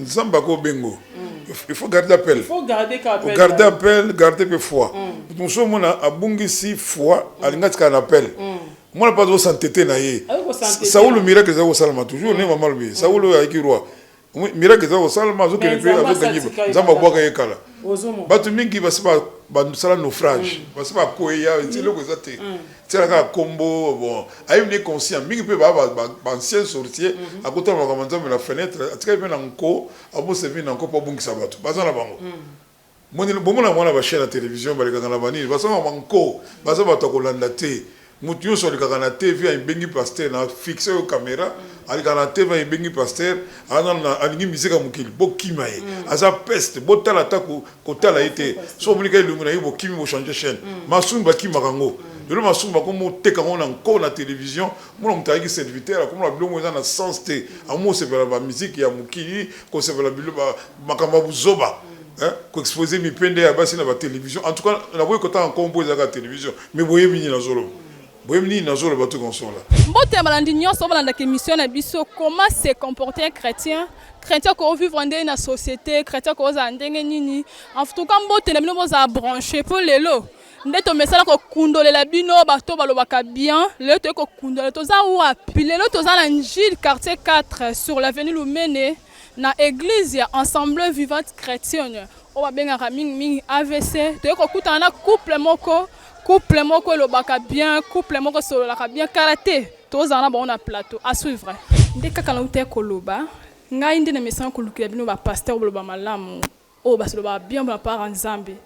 Nzamba ko bengo. Il faut garder appel. Il faut garder appel. Garder appel, garder peu foi. Nous sommes à Bungisi foi, à l'ingati appel. Moi, pas de s'entêter na ye. Saoul miracle ça au salma toujours ne maman lui. Saoul a écrit roi. Miracle ça au salma zo que le pays avec gagné. Nzamba boka ye kala. Batu mingi basi ba sala naufrage. Basi ba koya, c'est le que ça te. C'est la combo bon. Aïe ne conscient mingi pe ba ancien sorcier à côté de la fenêtre, à travers bien encore, à vous se vient encore pas bon qui s'abattu. Basa na bango. Bomona mwana ba chaîne à télévision ba lekanga na bani, basa manko, basa ba to kolanda te. Mutu sur le kana TV a bengi pasteur na fixé au caméra, ali kana TV a bengi pasteur, ana alingi misika mukili bokima ye. Asa peste, botala ta ko tala été. So munika ilumuna yo bokimi bo changer chaîne. Masumba kimakango. Le masumba comme teka on encore na télévision, mon mutaki serviteur comme la bilongo na sens te. Amo se vers la musique ya mukili, ko se vers la bilongo makamba buzoba. Hein, ko exposer mi pende ya basi na ba télévision. En tout cas, na boye ko ta encore boye za télévision. Mais boye bini na zolo. Mbote malandi nyonso balanda ke mission na biso comment se comporter un chrétien ko vivre dans une société chrétien ko za ndenge nini en tout cas mbote na bino boza brancher pour lelo ndeto mesala ko kundolela bino bato balobaka bien lelo to ko kundolela to za wapi lelo to za na Njil quartier 4 sur l'avenue Lumene na église ya Ensemble Vivante Chrétienne o ba benga mingi AVC to ko kutana na couple moko le baka bien, couple moko solo la bien karaté. Tous en a bon na plateau à suivre. Dès que quand on te koloba, ngai ndine message ko lukila bino ba pasteur lo ba malamu. O ba solo ba bien ba par Nzambe.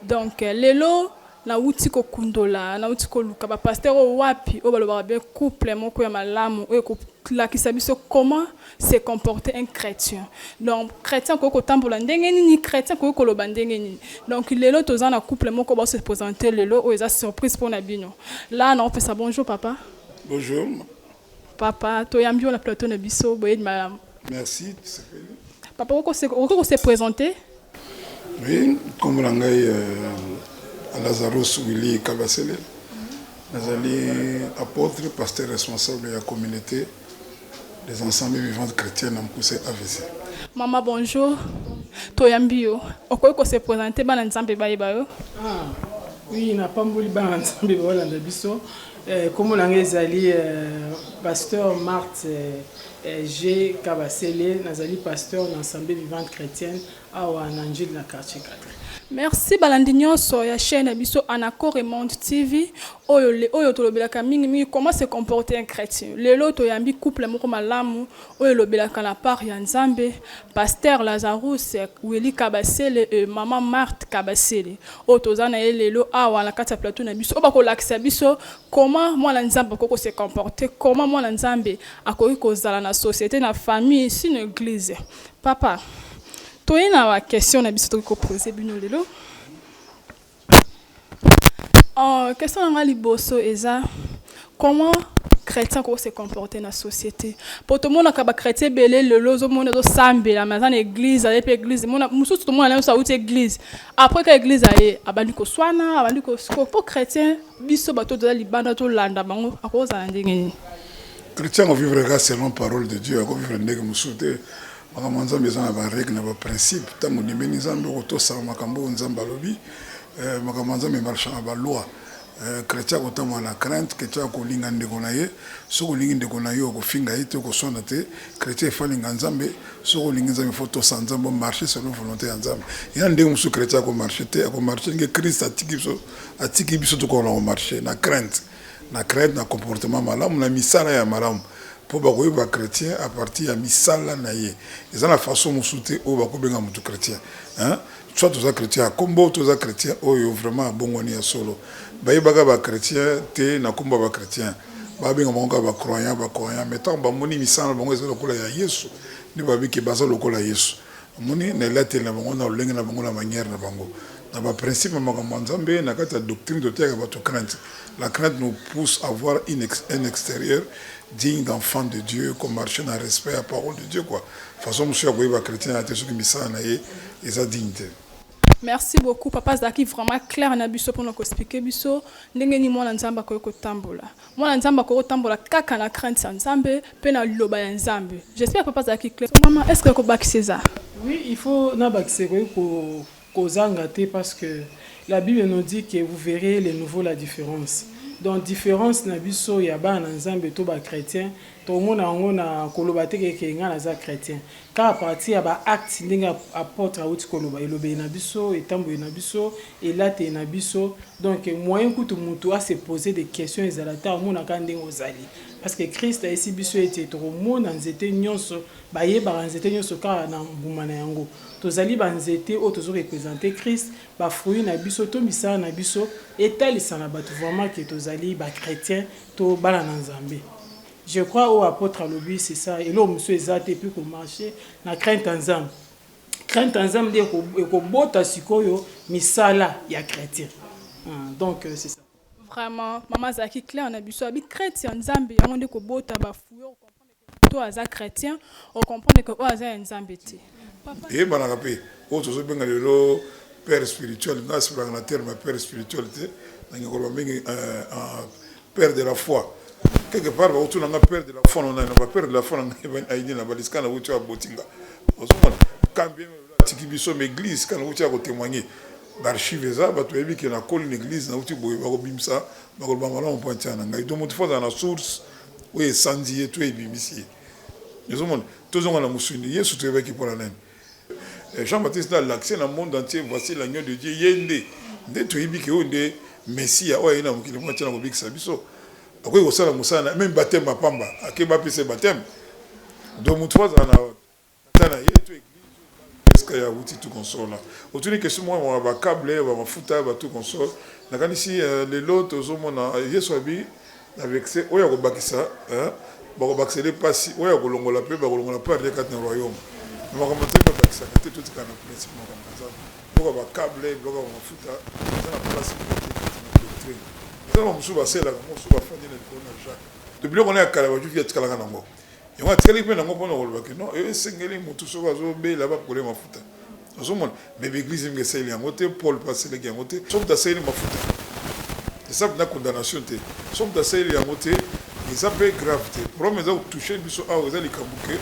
Donc lelo na uti ko kundola, na uti ko luka ba pasteur o wapi o ba lo ba bien couple moko ya malamu o ko la qui sabi comment se comporter un chrétien. Donc chrétien ko tambola ndenge ni chrétien ko koloba ndenge ni. Donc lelo tozana na couple moko ba se présenter lelo o eza surprise pour na bino. Là on fait ça bonjour papa. Bonjour. Papa to yambio na plateau na biso boye madame. Merci. Papa ko se présenter. Oui, comme l'angai Lazarus Willy Kabasele. Nazali apôtre, pasteur responsable de la communauté des ensembles vivants chrétiens dans Mkuse AVC. Maman bonjour. Toyambio. Oko se présenter bana nzambe bayiba yo. Ah. Oui, na pamboli bana nzambe balanda biso. Comme on a ezali pasteur Marthe G Kabasele, nazali pasteur dans l'ensemble vivante chrétienne à Njil na quartier 4. Merci balandinyo so ya chaîne biso Anacor et Monde TV oyo tolobelaka mingi comment se comporter un chrétien lelo to yambi couple moko malamu oyo lobelaka na part ya Nzambe pasteur Lazarus Willy Kabasele et maman Marthe Kabasele oyo tozana lelo awa na kati ya plateau na biso obako lakisa biso comment mwana Nzambe koko se comporter comment mwana Nzambe akoki kozala na société na famille si une église papa. Toi, il y a une question que poser bino lelo. Question à liboso eza comment chrétien ko se comporter dans la société. Pour tout le monde qui chrétien belé lelo zo monde do sambe la maison église avec église mona musu tout le monde na sa église. Après que église aye abandi ko swana abandi ko pour chrétien biso bato de libanda to landa bango akoza ndenge. Chrétien on vivra selon parole de Dieu, on vivra ndenge musuté. Makambo maison ba règle na ba principe tango nimeni nzambe ko sa makambo nzamba lobi makambo me marche ba loi chrétien ko tamo na crainte que tu as ko linga ndeko na ye so ko linga ndeko na yo ko finga ite ko sona te chrétien fa linga nzambe so ko linga nzambe photo sa nzambe marcher selon volonté ya nzambe ya ndenge musu chrétien ko marcher te ko marcher nge Christ atiki biso to ko na marcher na crainte na comportement malamu na misala ya malamu. Pour les chrétiens à partir de misala naye ils ont la façon de soutenir au bakobenga mutu chrétien hein soit tous les chrétiens comme tous les chrétiens oyo vraiment bongoni ya solo bayibaga ba chrétien te na kumba ba chrétien babenga monga ba croyant mais tant ba moni misala bongo ezalo kola ya Yesu ni babiki baza lokola Yesu moni na late na bongo na lenga na bongo la manière na bango na ba principe makambo nzambe na kata doctrine de terre ba to crainte la crainte nous pousse à avoir un extérieur digne d'enfant de Dieu, comme marcher dans le respect à la parole de Dieu. De toute façon, monsieur Agoïba chrétien a été ce qui et sa dignité. Merci beaucoup, papa Zaki, vraiment clair na biso pour nous expliquer biso ndenge ni mwana nzamba ko tambola. Mwana nzamba ko tambola kaka na crainte sa nzambe, pe na loba ya nzambe. J'espère papa Zaki clair. Maman, est-ce que ko baki César? Oui, il faut kozangate parce que la Bible nous dit que vous verrez les nouveaux la différence. Donc différence na biso ya ba na nzambe to ba chrétien to mona ngo na koloba te ke nga na za chrétien. Car à partir ya ba acte ndinga apôtre auti koloba elobe na biso etambo na biso elate na biso. Donc moyen kutu mutu a se poser des questions ezalata mona ka ndingo zali. Parce que Christ a ici biso était trop mona nzete nyonso ba yeba nzete nyonso ka na mbuma na yango. Tozali banzete o tozo représenter Christ ba fruit na biso to misala na biso etalisa na batu vraiment que tozali ba chrétien to bala na nzambe. Je crois au apôtre alobi c'est ça et là monsieur ezate puis ko marcher na crainte nzambe. Crainte nzambe de ko bota sikoyo misala ya chrétien. Donc c'est ça. Vraiment maman zaki clair na biso abi chrétien nzambe yango de ko bota ba fruit o comprendre que toi as chrétien o comprendre que o as nzambe te. Et ben rappelé autre chose bien le père spirituel n'a pas un terme père spiritualité dans le père de la foi quelque part autour d'un père de la foi on a pas père de la foi on a idée na baliska na wutu abotinga osomona quand bien tiki biso église quand wutu a témoigner d'archives ça ba to ebi que na col l'église na wutu boye ba ko bimsa ba ko bamala on point na ngai donc mutu fa na source oui sandier to ebimisi osomona tozonga na musuni yesu to ebaki pour la nene Jean-Baptiste dans l'accès dans le monde entier, voici l'agneau de Dieu. Yende, nde toyibi ke onde Messia oya ina mukile mwa tena ko bikisa biso. Akoy ko sala musana même baptême mapamba, akeba pese baptême. Donc mutu fa na tana yetu église est-ce qu'il y a outil tout console là. Autour que moi on va câble, on va mafuta, va tout console. Na kanisi les lots ozomona Yesu abi avec ce oya ko bakisa, hein, ba ko bakisele pasi, oya ko longola pe ba ko longola pa de quatre royaume. On va remonter dans la sécurité tout ce qu'on a principe comme ça. Pour avoir câble, pour avoir fouta, ça la place de doctrine. Ça on se va c'est là, on se va faire des bonnes. Depuis qu'on est à Calabaju, il y a tout là nango. Et on a très bien nango pour nous que non, et singeli mutu so va zo be là-bas pour les mafuta. Ozomon, mais l'église me sait les ngote, Paul passe les ngote, sauf d'assez les mafuta. C'est ça la condamnation té. Sauf d'assez les ngote, et ça peut gravité. Problème est de toucher biso a aux ali kambuke,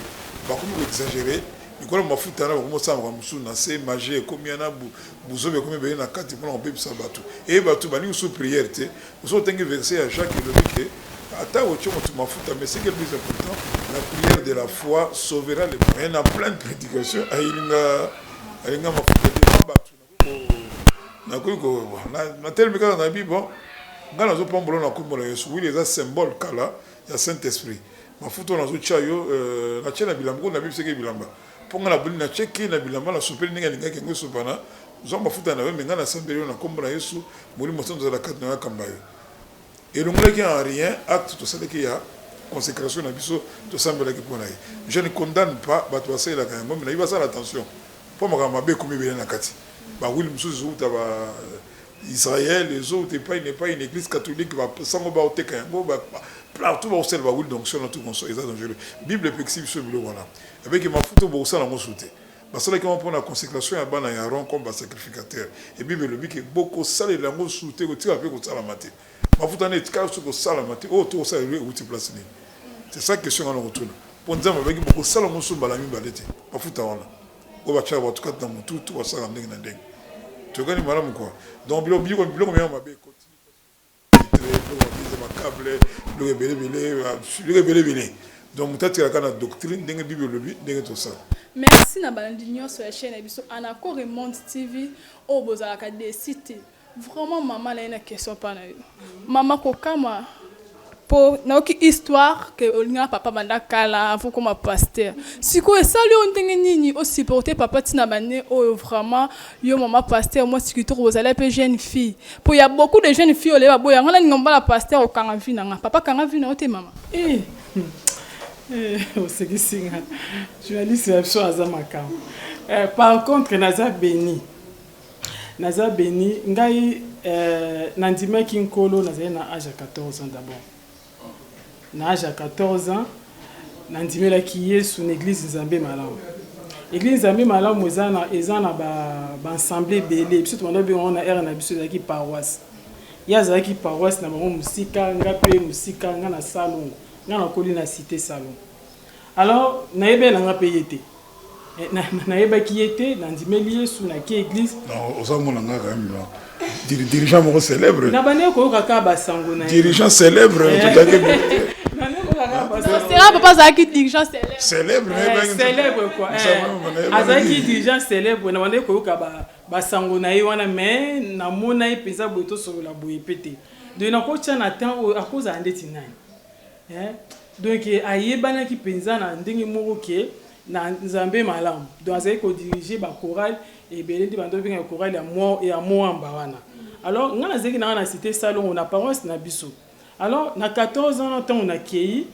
ba comme exagérer. Quand on mafuta na comme ça na c'est magie comme yana buzobe comme be na kati pour on peut sabatu et batu bani sous prière té vous avez un verset à Jacques le dit que ata ocho tu mafuta mais c'est que le plus important la prière de la foi sauvera les il y a plein de prédications alinga mafuta de batu na ko na tel cas na Bible ngana zo pombo na kumbo na Yesu oui les symboles kala ya Saint-Esprit mafuta na zo chayo na chena bilambo na Bible c'est que bilamba ponga la bulina cheki na bilamba la supeli ninga ninga kengo supana zomba futa na wenga na sambeli na kombo na Yesu muri mosondo la kat na kambayo et l'ongla qui a rien acte tout ça qui a consécration na biso to sambela ki pona yi je ne condamne pas ba to asela ka ngombe na iba ça attention pour ma be komi bele na kati ba wili musuzu uta ba Israël les autres pas une église catholique va sango ba oteka yango ba tout va aussi le baoul donc sur notre console est dangereux Bible flexible sur le voilà avec ma photo pour ça la monsoute parce que quand on prend la consécration à bana ya ron comme sacrificateur et Bible le que beaucoup ça les langues soute que tu as fait comme ça la matin ma photo n'est qu'à ce que ça la matin oh tout ça où tu places c'est ça question on retourne pour dire avec beaucoup ça la monsoute balami balete ma photo on on va changer en tout cas dans tout tout ça la ndeng na ndeng tu connais madame quoi donc bilo bien ma be câble le belé donc peut-être que la doctrine de Bible le tout ça merci na balandignon sur la chaîne biso Anako Remonte TV au bozalaka des sites vraiment maman la une question pas na maman kokama pour na oki histoire que olinga papa banda kala vous comme pasteur siko esali on ndenge nini o supporter papa tina bané o vraiment yo maman pasteur moi sikito bozala pe jeune fille pour il y a beaucoup de jeunes filles ole baboya ngana ngomba la pasteur o kanga vie na papa kanga vie na ote maman o sekisinga journaliste ya so azamaka par contre naza béni ngai nandimaki nkolo nazali na âge à 14 ans d'abord na âge à 14 ans nandimelaki Yesu na église Nzambe malamu église Nzambe malamu eza na ba ensemble belé biso to mandobe on a na biso ezalaki paroisse ya zalaki paroisse na bango musika ngape musika nga na salongo nga na koli na cité salon alors na yebe na nga payete nayebaki ye te nandimeli yesu naki église ozamonanga quand même dirigeant moko célèbre na bane koyoka kaka basango na ye dirigeant célèbre totaki sera papa azalaki dirigeant célèbre quoi azalaki dirigeant célèbre na bane koyoka basango na ye wana mais namona ye mpenza boye tosolola boye pe te donc nakotya na temps oyo akozala ndeti nani donc ayebanaki mpenza na ndenge moko ke na nzambe malamu donc azali kodirige bachoral ebele nde bando benga choral ya moamba wana alors nga nazalaki nanga na cité salongo na paroisse na biso alors na 14 ans ntango nakei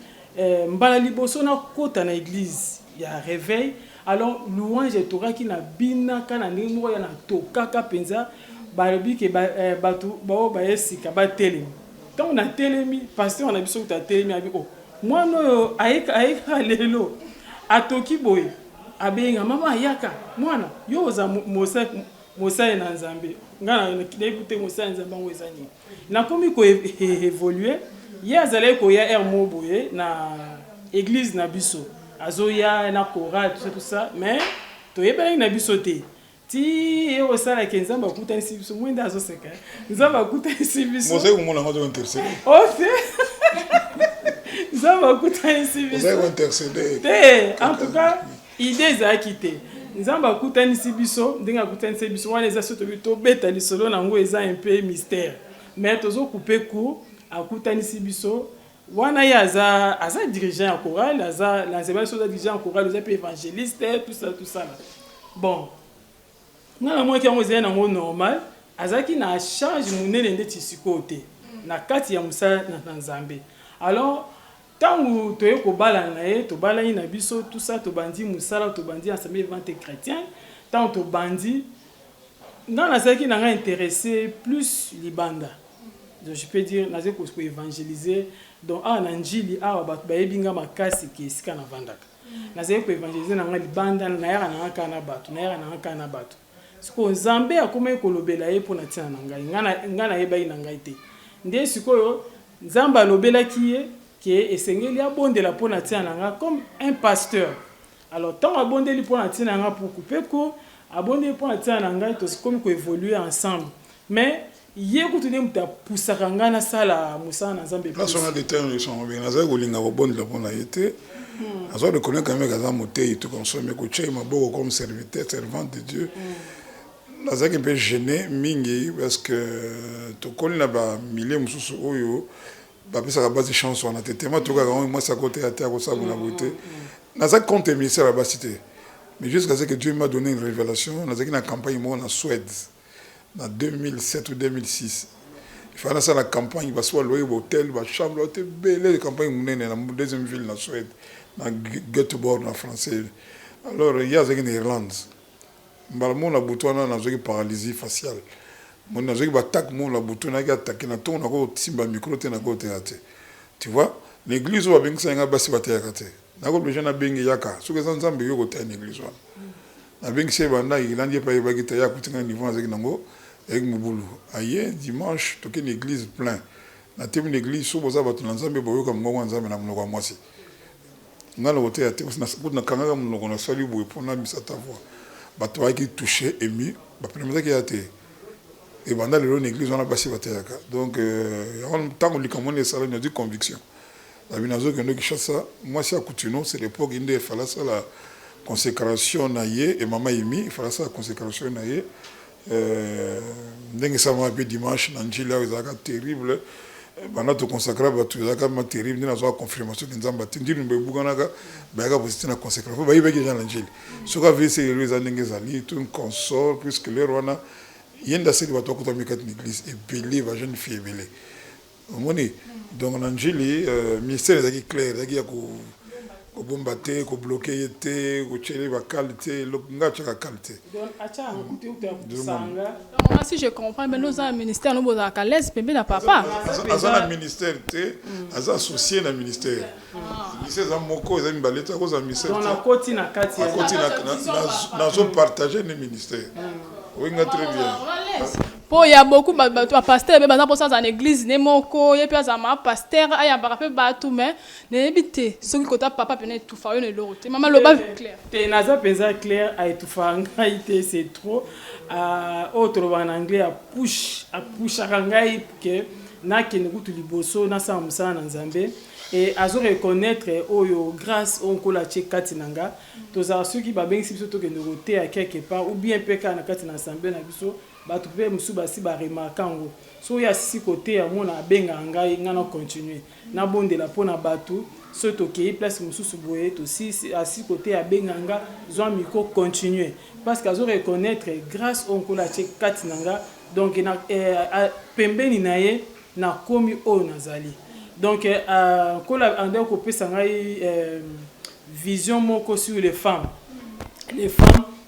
mbala liboso nakota na église ya réveil alors louange etokaki na binaka na ndenge moko ya na tokaka mpenza balobi ke bato bao bayesika batelemi ntango natelemi pasteur na biso kuta atelemi abi mwana oyo ayeka lelo atoki boye abenga mama ayaka mwana yo oza mosali na nzambe nga nayebi te mosali na nzambe yango eza nini nakomi koévolue ye azalaki koya aire mo boye na église na biso azoya na choral tout ça mais toyebelaki na biso te ti ye osalaki nzambe akutanisi biso mwende azoseka nzambe akutanisi biso mosali komona ngo azointercede nzambe akutanisi biso en tout cas idée ezalaki te nzambe akutanisi biso ndenge akutanisi biso wana eza so tobeta lisolo nango eza un peu mystère mais tozokoupe court akutanisi biso wana ye aza dirigeant ya choral aza lanzeba biso aza dirigeant ya choral aza mpe évangéliste tout ça bon nga na mwaki yango ezali nango normal azalaki na charge monene ndeti sikoyo te na kati ya mosala na nzambe alors ntango toye kobalana na ye tobalani na biso tout ça tobandi mosala tobandi assemblée vivante chrétienne ntango tobandi nga nazalaki na nga intéressé plus libanda donc je peux dire nazali koévangéliser donc awa na njili awa bato bayebi nga makasi ke esika na vandaka nazali koévangéliser na nga libanda nayaka na nga kaka na bato sikoyo nzambe akomaki kolobela ye mpo na ntina na ngai nga nayebaki na ngai te nde sikoyo nzambe alobelaki ye ke esengeli abondela mpo na ntina na nga comme un pasteur alors ntango abondeli mpo na ntina na nga pour couper court abondeli mpo na ntina na ngai tosikomi koévoluer ensemble mais ye kutu nde moto apusaka ngai nasala mosala na nzambe nasonga détermination obenga nazali kolinga kobondela mpo na ye te azwa reconnaître quand même kaza motei to consommer kotyai maboko comme serviteur servante de Dieu nazalaki mpe gêné mingi parce que tokoli na bamilie mosusu oyo bapesaka basi chance wana te tema tokaka ngo mwasi akote ate akosabola boye te nazalaki contre ministère ya basi te mais jusqu'à ce que Dieu m'a donné une révélation nazalaki na campagne moko na Suède en 2007 ou 2006 il fallait ça la campagne parce que loyer hôtel ba chambre hôtel belle campagne monene na deuxième ville na Suède na Göteborg en français alors il y a en Irlande mbala mo na butu wana nazoki paralysie faciale mo nazoki batak mo la butu na ki attaquer na ton na ko simba micro te na ko te tu vois l'église wa bengisa nga basi bateka te na ko besoin na bengi yaka soki za nzambe yo ko te na église wana na bengi se banda ilandi pa yeba kita ya kutinga niveau azaki nango avec mubulu aye dimanche toke une église plein na temi l'église so boza batu na nzambe boyo ka ngongo nzambe na mnoko mwasi ngalo ko te ate na kanga mnoko na sali boye pona misata voix bato qui touché ému bapremeza ki ate et banda le l'église on a basi bateka donc on tant que comme on est ça on a dit conviction la binazo que nous qui ça moi c'est à Coutino c'est l'époque inde il fallait ça la consécration naie et maman Emi il fallait ça la consécration naie ndenge ça m'a peu dimanche nanjila ezaka terrible bana to consacrer bato ezaka ma terrible na zo confirmation que nzamba tindiri mbe bukanaka bayaka position na consécration ba yibeki dans l'angile soka vese les ndenge zali tout une console puisque leur wana yenda seli bato ko tamika une église et belé ba jeune fille belé omoni donc l'angile ministère ezaki clair ezaki ya ko bomba te ko bloquer te ko tchele ba qualité nga tchaka qualité donc acha nguti utasanga moi si je comprends mais nous un ministère nous boza ka laisse bébé na papa azana ministère te aza associé na ministère ministère za moko za mbaleta ko za ministère donc na koti na kati na zo partager les ministères oui nga très bien po ya beaucoup ba pasteur be bana pour ça dans l'église ne moko ye pe za ma pasteur aya ba pe ba tout mais ne bité soki kota papa pene tout fa yo ne lo te maman lo ba clair te naza penza clair a tout fa ngai te c'est trop autre en anglais a push ngai que na kene kutu liboso na sa musana nzambe et azo reconnaître oyo grâce onko la chekati nanga to za soki ba bengi biso to ke ndogote à quelque part ou bien peka na kati na assemblée na biso ba to pe musu ba si ba remarquer ngo so ya sisi côté ya mona benga ngai ngana continuer na bondela pona batu so to ke place musu boye to si à sisi côté ya benga nga zo miko continuer parce que azo reconnaître grâce onko la chekati nanga donc na pembeni na ye na komi o nazali. Donc, quand on a une vision sur les femmes,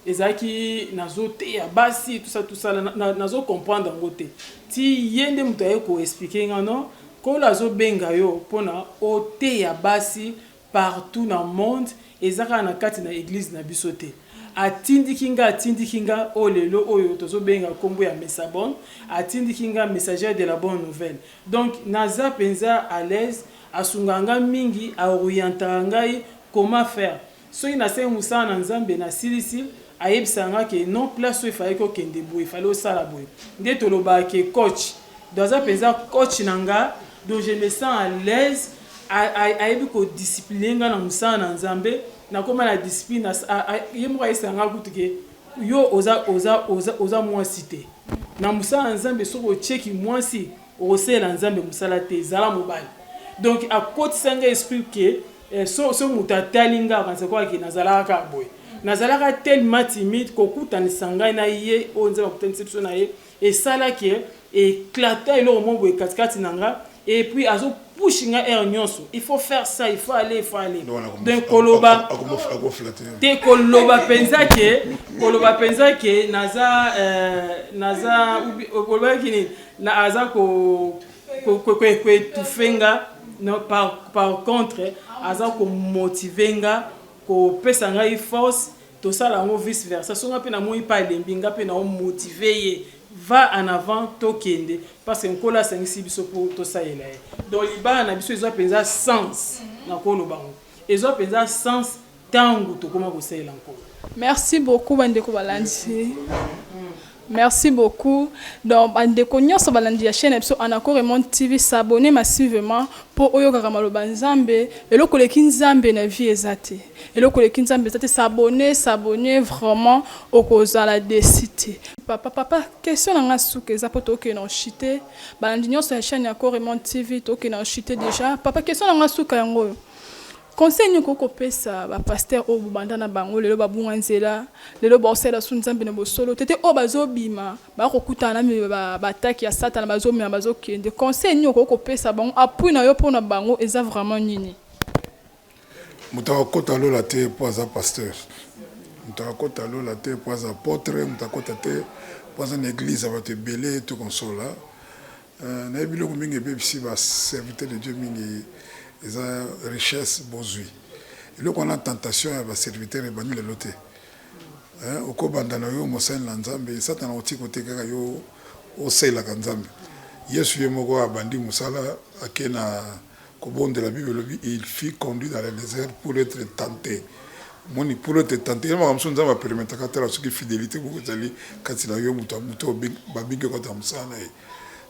ezaki nazote ya basi tout ça nazo comprendre en côté ti yende mutaye ko expliquer ngano ko lazo benga yo pona ote ya basi partout dans le monde ezaka na kati na église na bisote atindi kinga olelo oyo tozo benga kombo ya mesabon atindi kinga messager de la bonne nouvelle. Donc naza penza à l'aise asunganga mingi a orienter ngai comment faire so ina se musa na nzambe na silisi ayebisanga ke non place il fallait ko kende boy fallait au sala boy nde toloba ke coach doza penza coach nanga donc je me sens à l'aise ayebi ko discipliner nga na musa na nzambe na koma la discipline yemwa isanga kutuke yo oza moi cité na musa na nzambe soko cheki moi si osela nzambe musala te zala mobile donc à côté sanga esprit que so mutatalinga kanse kwa ki nazala ka boy nazala tellement timide kokuta ni sanga na ye onza bakutanisa biso na ye et ça là qui éclater le moment boy katikati nanga et puis azo pushinga nyonso il faut faire ça il faut aller donc koloba te koloba penza ke naza koloba kini na aza ko tufenga no par contre aza ko motivenga ko pesa ngai force to sala ngo vice versa songa pe na moi pa lembinga pe na motiver va en avant tokende parce que nkola sangisi biso pour to saela donc liba na biso ezo penza sens na kolo bango ezo penza sens tangu to koma ko saela nko. Merci beaucoup bandeko balandi. Merci beaucoup. Donc, bandeko nyonso balandi ya chaîne episode Anako Raymond TV s'abonner massivement pour oyoka maloba nzambe eloko leki nzambe na vie ezate. Eloko leki nzambe ezate s'abonner vraiment okozala desité. Papa question na ngasuke za poto ke na chité balandi nyonso ya chaîne Anako Raymond TV to ke na chité déjà. Papa question na ngasuka yango. Conseil nous koko pesa ba pasteur o banda na bango lelo babunga nzela lelo ba osela su nzambe na bosolo tete o bazobima ba kokutana na ba attaque ya satana bazomia bazokende conseil nous koko pesa bango appui na yo pona bango eza vraiment nini mutaka kota lo la te poza pasteur mutaka kota lo la te poza apôtre mutaka kota te poza na église va te belé tout consola na biloko mingi bebisi ba serviteur de Dieu mingi ils ont richesse bozui et là qu'on a tentation à va serviteur et bani le loté au ko bandana yo mosen lanzambe satana oti côté kaka yo o sela kanzambe yesu yemoko abandi musala akena ko bon de la Bible il fut conduit dans le désert pour être tenté moni pour être tenté ma kamso nzamba permettre ka tera ce qui fidélité beaucoup tali katila yo muto babinge ko tamsana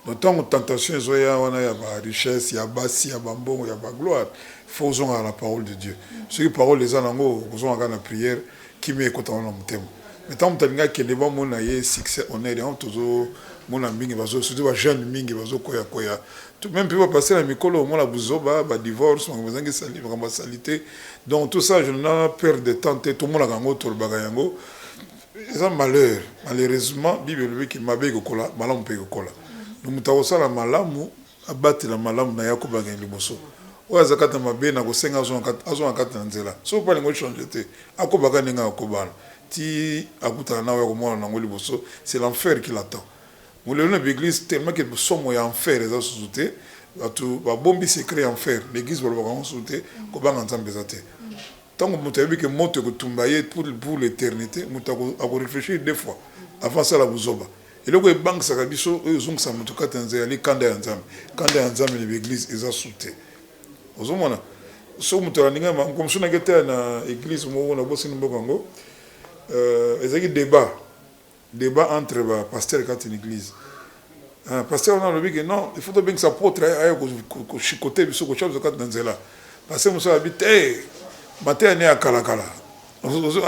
donc tant tentation zoya wana ya ba richesse ya basi ya bambongo ya ba gloire faisons à la parole de Dieu ce qui parole les anango faisons à la prière qui met côté dans mon thème mais tant mtalinga kende ba mona ye succès honneur et tozo mona mingi bazo surtout ba jeune mingi bazo koya tout même peut passer la mikolo mona buzoba ba divorce on bazangi sali ba salité donc tout ça je n'ai peur de tenter tout mona gango to ba yango c'est un malheur malheureusement bible qui m'a bé kola malamu pe kola nous mutawosala la malamu abati la malamu na yakoba ngeli boso oya zakata mabe na kosenga azo akata na nzela so pa lingo changer te akobaka ninga akobala ti akuta na wa komona na ngoli boso c'est l'enfer qui l'attend mulelo na l'église tellement que somo ya enfer eza sous-te batu ba bombi secret enfer l'église bolobaka on sous-te ko banga nzambe zate tango mutayebi ke moto ko tumbaye pour l'éternité mutako ako réfléchir deux fois avant ça la buzoba Et là, banque ça biso eux ont ça mutuka tanzania les kanda ya nzambe l'église ils ont sauté ozomona so mutola ninga comme so na geta na église mo na bosi mbokango ezaki débat entre ba pasteur quand une église pasteur on a le dit que non il faut bien que ça porte ayo ko chicoter biso ko chose quand nzela parce que muso habite matin ne akala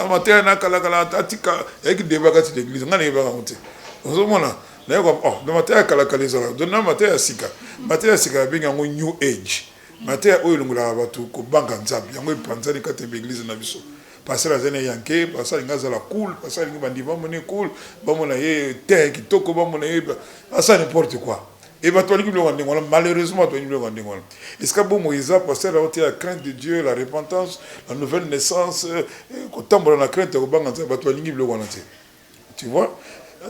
matin na kala atika avec débat quand l'église ngana yeba monter ozomona na yako de matin akala zala donna matin asika binga ngo new age matin oyo lungula batu ko banga nzambi yango ipanzani kate l'église na biso passer la zone yanké passer ngaza la cool passer ngi bandi ba mone cool ba mona ye te kitoko ba mona ye ça n'importe quoi et ba to likilo ngande ngona malheureusement to likilo ngande ngona est-ce que bon Moïse passer la crainte de Dieu la repentance la nouvelle naissance ko tambola na crainte ko banga nzambi ba to likilo ngona tu vois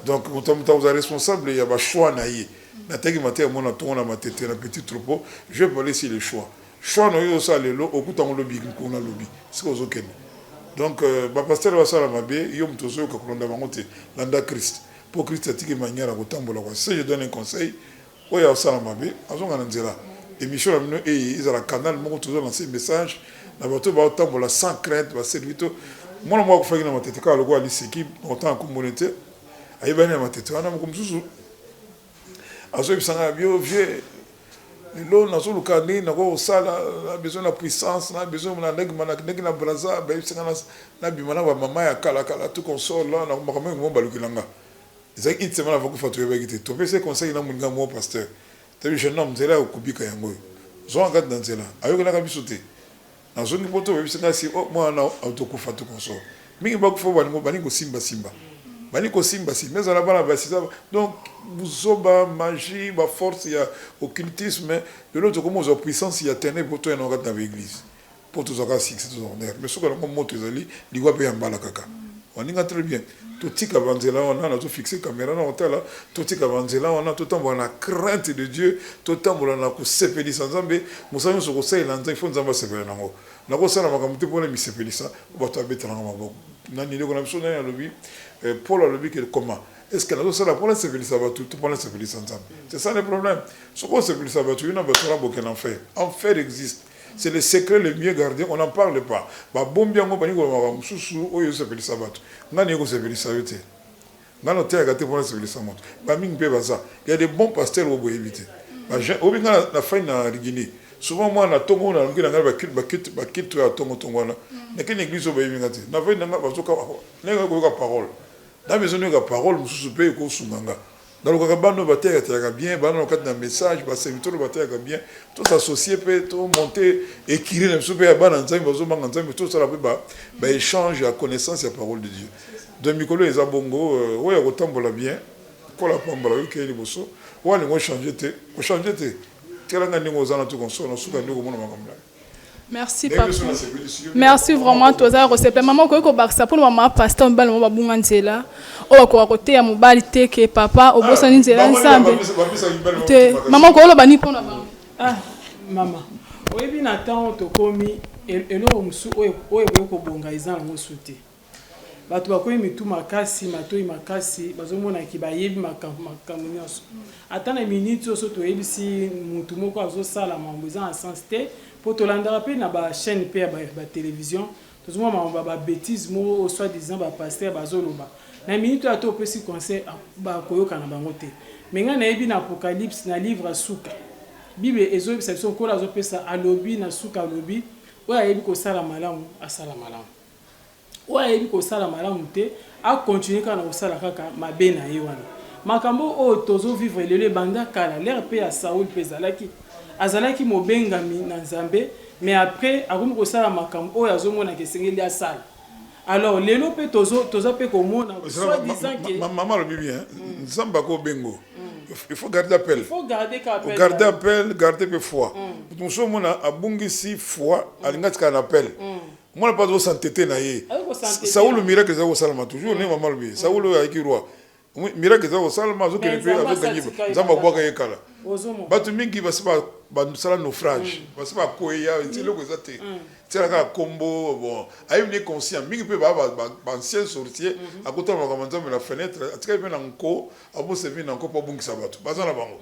donc vous êtes responsable il y a ba choix na ye na teki matin mon ton na matete na petit troupeau je vais parler sur les choix no yo ça lelo okuta ngo lobby ko na lobby c'est aux aucun donc ba pasteur va sala mabe yo mtozo ka kolonda bango te landa Christ pour Christ atiki manière ko tambola kwa si je donne un conseil oya sala mabe azonga na nzela émission la mino et ils la canal moko tozo lancer message na bato ba tambola sans crainte ba servito mona mo ko faki na matete ka lokwa lisiki autant ko monete ayibani na matete wana mo kumsusu azo bisanga bio vieux lelo na zo lukani na ko sala na besoin de puissance na besoin na na braza ba bisanga na bimana ba mama ya kala tout console là na ko mo balukilanga c'est que c'est mal avant que fatu ba gite to pese conseil na munga mo pasteur tabi jeune homme zela okubika yango zo ngad dans zela ayo kana bisote na zo ni poto ba bisanga si o mo na autokufa tout console mingi ba ko fo bani ko simba Maniko simba si mais on a pas la base donc buzoba magie ba force il y a occultisme de l'autre comme aux puissance il y a ténèbres pour toi dans l'église pour tous ça c'est tout ordinaire mais ce que comme moto zali liwa pe yambala kaka on y très bien tout tika banzela on a tout fixé caméra na hôtel là tout tika banzela on a tout temps on a crainte de Dieu tout temps on a ko sepelisa nzambe musami so ko sai lanza ifo nzamba sepelisa nango na ko sala makamute pour mi sepelisa ba to abetana maboko nani leko na biso na lobi Paul a le dit comment est-ce que nous sommes pour la civilisation tout pour la civilisation c'est ça le problème ce qu'on civilisation il y a besoin beaucoup d'enfer enfer existe c'est le secret le mieux gardé on n'en parle pas ba bombia ngo bani ko ba mususu oyo civilisation ngani ko civilisation te ngano te agate pour la civilisation ba mingi pe baza il y a des bons pasteurs au éviter ba obinga na fin na Guinée souvent moi na tongo na ngina ngaba kit ya tongo na na kene église ba yinga te na fin na bazoka nenga ko parole na besoin de parole mususu pe ko sunganga dans le cabano batère était bien bano kat na message ba serviteur batère bien tout s'associer peut tout monter écrire même super ya bana nzambe bazo manga nzambe tout ça la ba échange la connaissance la parole de Dieu de mikolo eza bongo oya ko tambola bien ko la pambola yo ke liboso wali ngo changer te telanga ningo zana tout console suka ndiko mona makamla. Merci papa. Merci vraiment toza recep maman ko baksa pour maman pasteur mbala mo babunga nzela o ko côté ya mobali te ke papa obosani nzela nsambe te maman ko lo bani pona ba mama oyebi na temps to komi elo musu oyo ko bonga izana ngo sute bato bakoyi mitu makasi matoi makasi bazomona ki bayebi makambo nyonso ata na minute oso toyebisi mutu moko azosala mambo eza na sens te po tolandaka mpe na bachaîne mpe ya batélévision tozomona mambo babétise moko soi-disant bapaster bazoloba na minute oyo ata opesi conseil bakoyoka na bango te me ngai nayebi na apocalypse na livre ya suka bible ezoyebisa biso kola azopesa alobi na suka alobi oyo ayebi kosala malamu asala malamu oyo ayebi kosala malamu te akontinue kaka na kosala kaka mabe na ye wana makambo oyo tozovivre lelo ebanda kala lere mpe ya Saul mpe azalaki mobengami na nzambe mais après akomi kosala makambo oyo azomonaka esengeli asala alors lelo mpe toza mpe komona soi-disant que maman alobi bien nzambe akobengo il faut garder appel. Il faut garder appel. Garder appel, garder peu foi. Nous sommes à Bungisi foi, à l'ingati appel. Moi n'a pas de s'entêter na ye. Saoul le miracle ça au salama toujours né maman lui. Saoul a écrit roi. miracle ça au salma zo kele pe avec gagner nzamba boka yekala batu mingi basiba sala naufrage basiba koya ntilo ko zate tela ka combo bon ayi ne conscient mingi pe ba ancien sorcier à côté ma commenter la fenêtre atika pe na nko abo se vina nko po bungisa batu bazana bango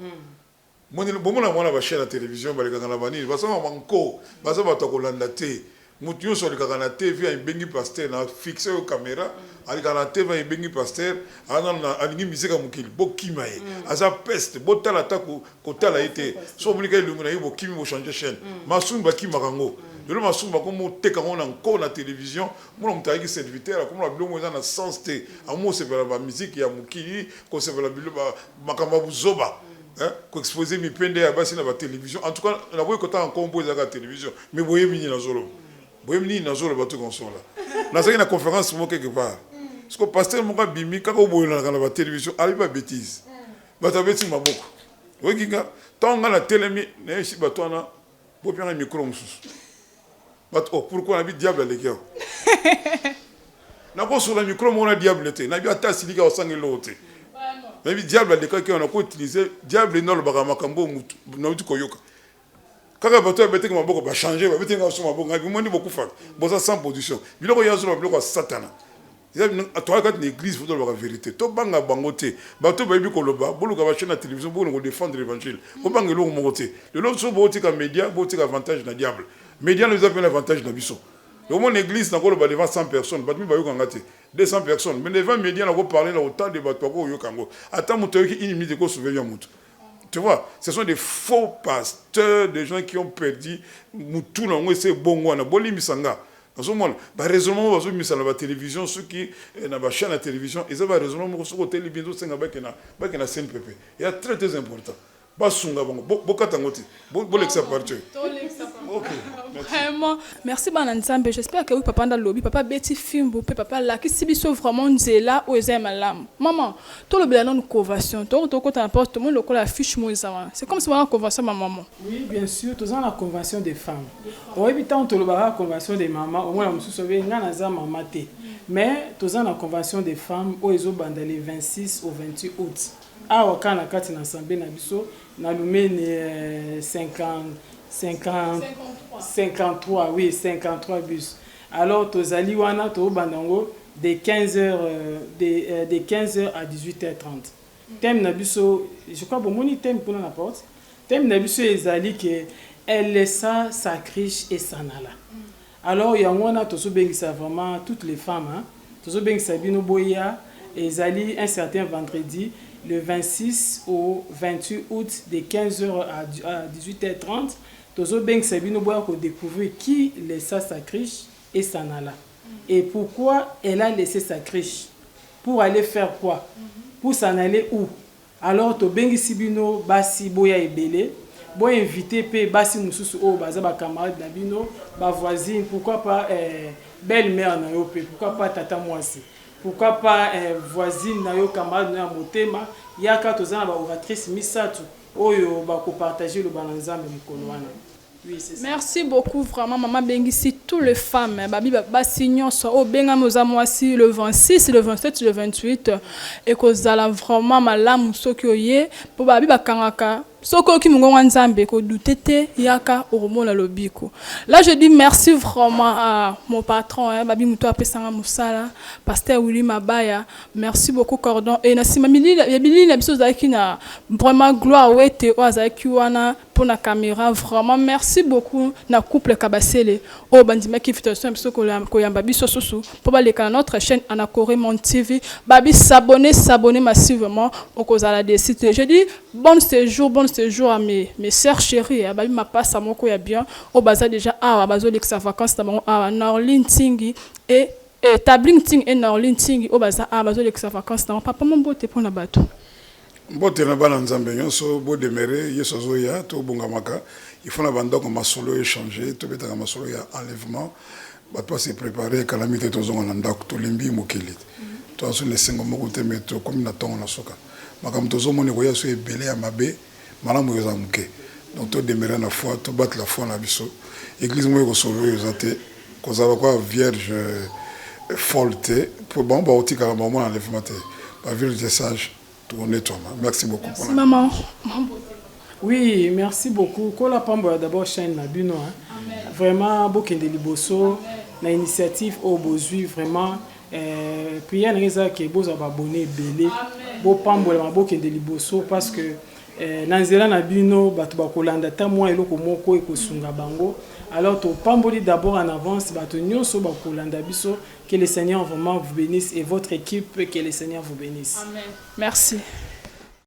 moni bomona mona ba chaîne la télévision ba lekanga na bani basama manko basaba to kolanda te mutu yo soli kaka na TV a bengi pasteur na fixé au caméra ali kana TV a bengi pasteur ana na alingi misika mukili bokima ye asa peste botala ta ko tala ite so mulika ilungu na yo bokimi bo changer chaîne masumba kima kango le masumba ko mo teka ngona nko na télévision mo mutaki serviteur ko mo bilongo za na sens te amo se bela ba musique ya mukili ko se bela biloba makamba buzoba ko exposer mi pende ya basi na ba télévision en tout cas na boy ko ta en composer la télévision mais boye mini na zolo boyemni na zolo bato konsola na saki na conférence mo quelque part parce que pasteur mo ka bimi kako boyela na ba télévision ali ba bêtise bato beti maboko okinga tonga na telemi na yeshi bato na bo pia na micro mususu bato oh pourquoi na bi diable le cœur na ko sur la micro mo na diable te na bi ata silika osangi lote na bi diable le cœur on a ko utiliser diable no lo baka makambo mutu na uti koyoka kaka bato bete ko maboko ba changer ba bete nga so maboko ngabi moni beaucoup fa boza sans position biloko yazo ba biloko satana ya toi quand l'église faut la vérité to banga bangote bato ba bi ko loba boluka ba chaîne na télévision bolu ko défendre l'évangile ko banga lo mo côté le lot so boti ka média boti ka avantage na diable média nous a fait l'avantage na biso le mon église na ko loba devant 100 personnes bato ba yo kangate 200 personnes mais devant média na ko parler na autant de bato ko yo kango ata muto ki inimité ko souvenir muto. Tu vois, ce sont des faux pasteurs, des gens qui ont perdu tout le monde, c'est bon, on a boli misanga. Dans ce moment, bah raisonnement, on va sur la télévision, ceux qui n'ont pas chaîne à la télévision, ils ont raisonnement sur la télévision, c'est un scène pépé. Il y a très très important. Vraiment, merci Bananzambe. J'espère que oui, papa dans le lobby, papa Betty film, papa là qui si biso vraiment nzela ou ezema lam. Maman, tout le bilan une convention, tout quand n'importe tout le monde la fiche moïsa. C'est comme si on a une convention ma maman. Oui, bien sûr, tous en la convention des femmes. Oui, tant tout le la convention des mamans, au moins on se souvient ngana za maman té. Mais tous en la convention des femmes au ezo bandali 26 au 28 août. Ah, wakana kati na sambe na biso na lumene 53 oui 53 bus. Alors tozali wana to bandango de 15h de 15h à 18h30. Thème na biso, je crois bon moni thème pour la porte. Thème na biso ezali que elle laissa sa criche et s'en alla. Alors il y a wana to so bengisa vraiment toutes les femmes hein. To so bengisa bino boya ezali un certain vendredi le 26 au 28 août de 15h à 18h30, Tozo Beng Sabino Boya pour découvrir qui laissa sa criche et s'en alla. Et pourquoi elle a laissé sa criche? Pour aller faire quoi? Pour s'en aller où? Alors, to Bengi Sibino, Basi Boya et Belé, Boya invité P. Basi Moussousou, oh, Baza, ba camarade Nabino, ba voisine, pourquoi pas belle-mère Nayope, pourquoi pas Tata Moisi? Pourquoi pas voisine na yo camarade na motema yaka tozana ba oratrice misatu oyo ba ko partager le bananzambe mikono wana. Oui, c'est ça. Merci beaucoup vraiment maman Bengisi toutes les femmes babi ba signon so o benga moza mwasi le 26 le 27 le 28 et kozala vraiment malamu soki oye po babi bakangaka soko ki mungonga nzambe ko dutete yaka oromona lobiko. Là je dis merci vraiment à mon patron babi muto apesanga musala pasteur Willy Mabaya, merci beaucoup cordon et na simamili ya bili na biso zaki na vraiment gloire wete o azaki wana pour la caméra vraiment merci beaucoup na couple Kabasele o bandima ki fitation biso ko yamba biso soso pour ba leka notre chaîne Anakore Mon TV babi s'abonner massivement au kozala des sites. Je dis bon séjour à mes sœurs chéries babi ma passe à moko ya bien au baza déjà a bazo lexa vacances à Norlin Tingi et Tabling Ting et Norlin Tingi au baza a bazo lexa vacances na papa mon bote pour na bateau bote na bana nzambe nyonso bo demere yeso zoya to bongamaka il faut na bandoko masolo échanger to betaka masolo ya enlèvement bato se préparer calamité to zonga na ndako to limbi mokili to aso le sengo moko te meto comme na tongo na soka makambo to zo moni ko yaso ebele ya mabe malamu yoza muke donc to demere na foi to battre la foi na biso église mo ko sauver yozate ko za quoi vierge folte pour bon ba otika moment enlèvement te la ville des sages, tourner toi. Merci beaucoup. Merci maman. Oui, merci beaucoup. Kola Pambo d'abord chaîne Nabino. Vraiment, beaucoup de liboso, na initiative au bozui vraiment. Puis il y a des gens qui sont abonnés belé. Bo Pambo la beaucoup de liboso parce que nanzela Nabino batu bakolanda ta moi eloko moko ekosunga bango. Alors to Pamboli d'abord en avance batu nyonso bakolanda biso, que le Seigneur vraiment vous bénisse et votre équipe, que le Seigneur vous bénisse. Amen. Merci.